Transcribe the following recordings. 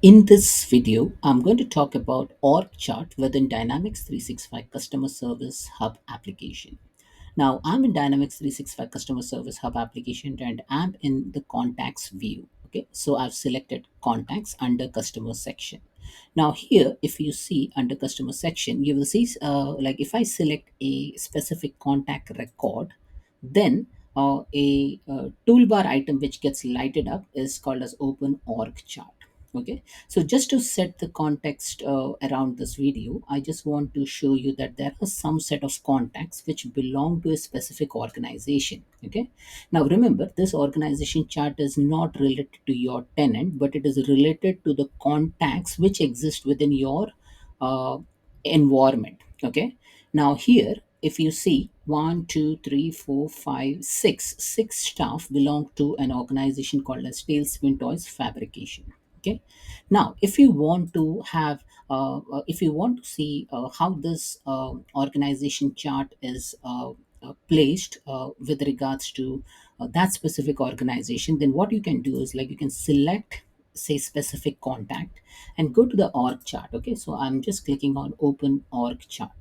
In this video, I'm going to talk about org chart within Dynamics 365 Customer Service Hub application. Now, I'm in Dynamics 365 Customer Service Hub application and I'm in the contacts view. Okay, so I've selected contacts under customer section. Now, here, if you see under customer section, you will see like if I select a specific contact record, then a toolbar item which gets lighted up is called as open org chart. Okay, so just to set the context around this video, I just want to show you that there are some set of contacts which belong to a specific organization. Okay, now remember, this organization chart is not related to your tenant, but it is related to the contacts which exist within your uh, environment. Okay, now here, if you see, one, two, three, four, five, six staff belong to an organization called as Tailspin Toys Fabrication. Okay, now if you want to have if you want to see how this organization chart is placed with regards to that specific organization, then what you can do is like you can select, say, specific contact and go to the org chart. Okay, so I'm just clicking on open org chart.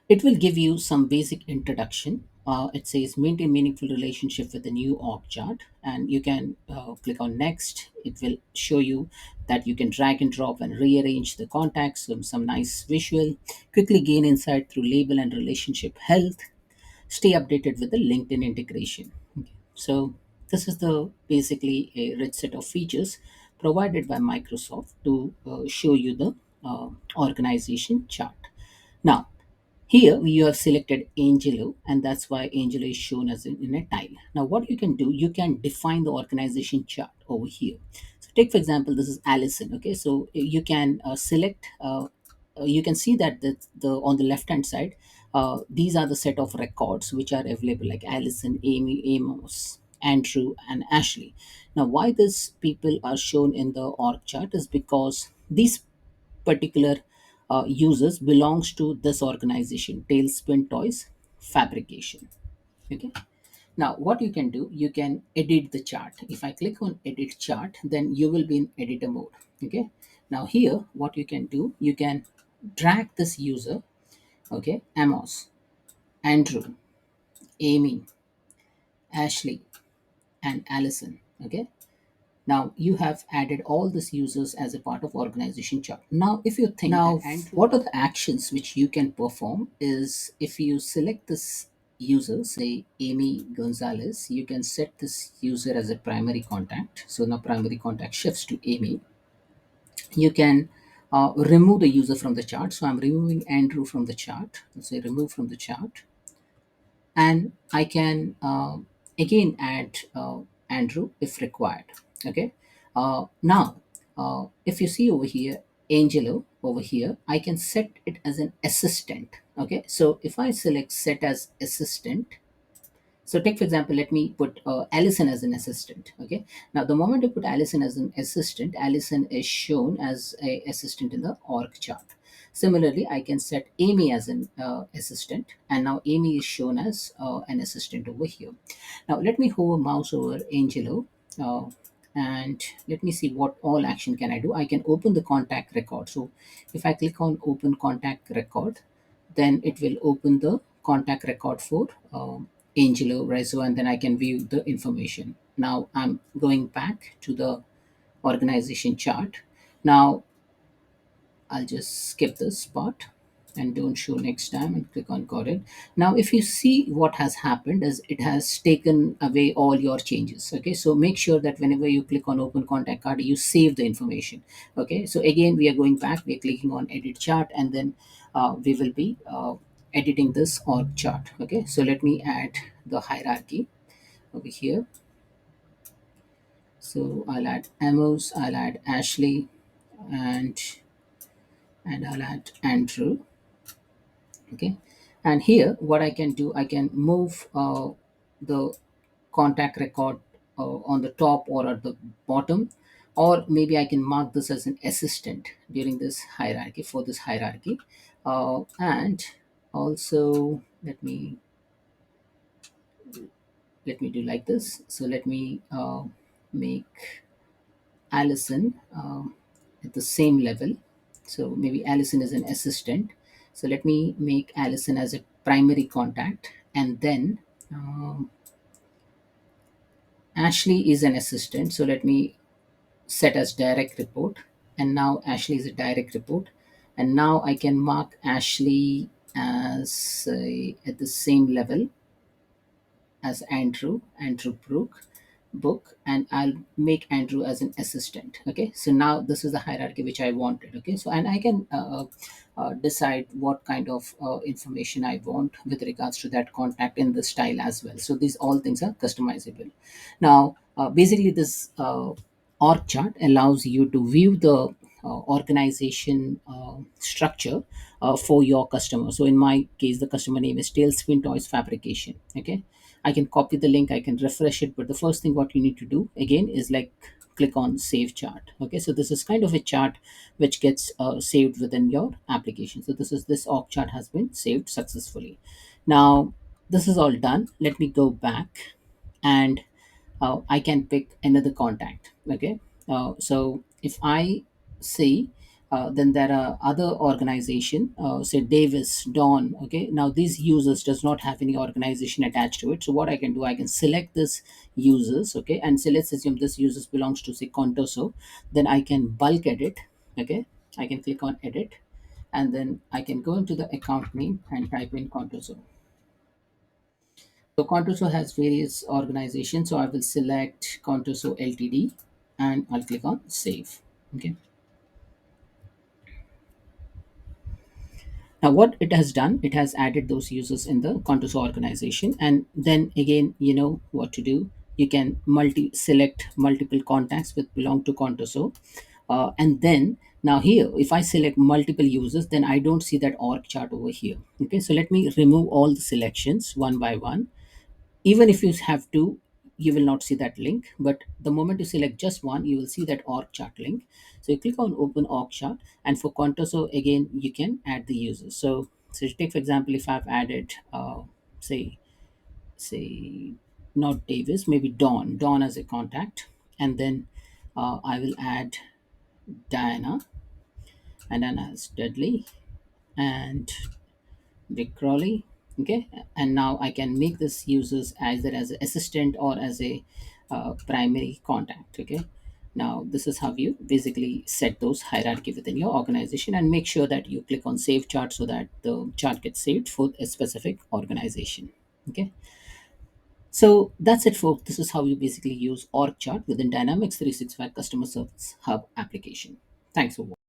It will give you some basic introduction. It says maintain meaningful relationship with the new org chart, and you can click on next. It will show you that you can drag and drop and rearrange the contacts, some nice visual, quickly gain insight through label and relationship health, stay updated with the LinkedIn integration. Okay. So this is the basically a rich set of features provided by Microsoft to show you the organization chart. Now, here you have selected Angelo, and that's why Angelo is shown as in a tile. Now, what you can do, you can define the organization chart over here. So, take for example, this is Allison. Okay, so you can select. You can see that the on the left hand side, these are the set of records which are available, like Allison, Amy, Amos, Andrew, and Ashley. Now, why these people are shown in the org chart is because these particular users belongs to this organization, Tailspin Toys Fabrication. Okay, now what you can do, you can edit the chart. If I click on edit chart, then you will be in editor mode. Okay, now here what you can do, you can drag this user. Okay, Amos, Andrew, Amy, Ashley, and Allison. Okay, now you have added all these users as a part of organization chart. Now, if you think now, what are the actions which you can perform is if you select this user, say Amy Gonzalez, you can set this user as a primary contact. So now primary contact shifts to Amy. You can remove the user from the chart. So I'm removing Andrew from the chart. Let's say remove from the chart, and I can again add Andrew if required. Okay. Now, if you see over here, Angelo over here, I can set it as an assistant. Okay. So if I select set as assistant, so take for example, let me put Allison as an assistant. Okay. Now the moment I put Allison as an assistant, Allison is shown as a assistant in the org chart. Similarly, I can set Amy as an assistant, and now Amy is shown as an assistant over here. Now let me hover mouse over Angelo, uh, and let me see what all action can I do. I can open the contact record. So if I click on open contact record, then it will open the contact record for Angelo Rizzo, and then I can view the information. Now I'm going back to the organization chart. Now I'll just skip this part and don't show next time and click on got it. Now if you see, what has happened is it has taken away all your changes. Okay, so make sure that whenever you click on open contact card, you save the information. Okay, so again we are going back, we are clicking on edit chart, and then we will be editing this org chart. Okay, so let me add the hierarchy over here. So I'll add Amos, I'll add Ashley, and I'll add Andrew. Okay, and here what I can do, I can move the contact record on the top or at the bottom, or maybe I can mark this as an assistant during this hierarchy, for this hierarchy. And also let me do like this. So let me make Allison at the same level. So maybe Allison is an assistant. So let me make Allison as a primary contact, and then um, Ashley is an assistant. So let me set as direct report, and now Ashley is a direct report, and now I can mark Ashley as at the same level as Andrew book, and I'll make Andrew as an assistant. Okay, so now this is the hierarchy which I wanted. Okay, so and I can decide what kind of information I want with regards to that contact in the style as well. So these all things are customizable. Now, basically, this org chart allows you to view the organization structure for your customer. So in my case, the customer name is Tailspin Toys Fabrication. Okay, I can copy the link, I can refresh it, but the first thing what you need to do again is like click on save chart. Okay, so this is kind of a chart which gets saved within your application. So this org chart has been saved successfully. Now this is all done. Let me go back, and I can pick another contact. Okay, so if I see, then there are other organization, say Davis, Dawn. Okay, now these users does not have any organization attached to it. So what I can do, I can select this users. Okay, and so let's assume this users belongs to say Contoso. Then I can bulk edit. Okay, I can click on edit, and then I can go into the account name and type in Contoso. So Contoso has various organizations. So I will select Contoso Ltd, and I'll click on save. Okay. Now what it has done, it has added those users in the Contoso organization. And then again, you know what to do. You can select multiple contacts which belong to Contoso. And then now here, if I select multiple users, then I don't see that org chart over here. Okay. So let me remove all the selections one by one. Even if you have two, you will not see that link, but the moment you select just one, you will see that org chart link. So you click on open org chart, and for Contoso again you can add the users. So take for example, if I've added say say not Davis, maybe Dawn as a contact, and then I will add Diana, and then as Dudley, and Dick Crowley. Okay, and now I can make this users either as an assistant or as a primary contact. Okay, now this is how you basically set those hierarchy within your organization, and make sure that you click on save chart so that the chart gets saved for a specific organization. Okay, so that's it, folks. This is how you basically use org chart within Dynamics 365 Customer Service Hub application. Thanks for watching.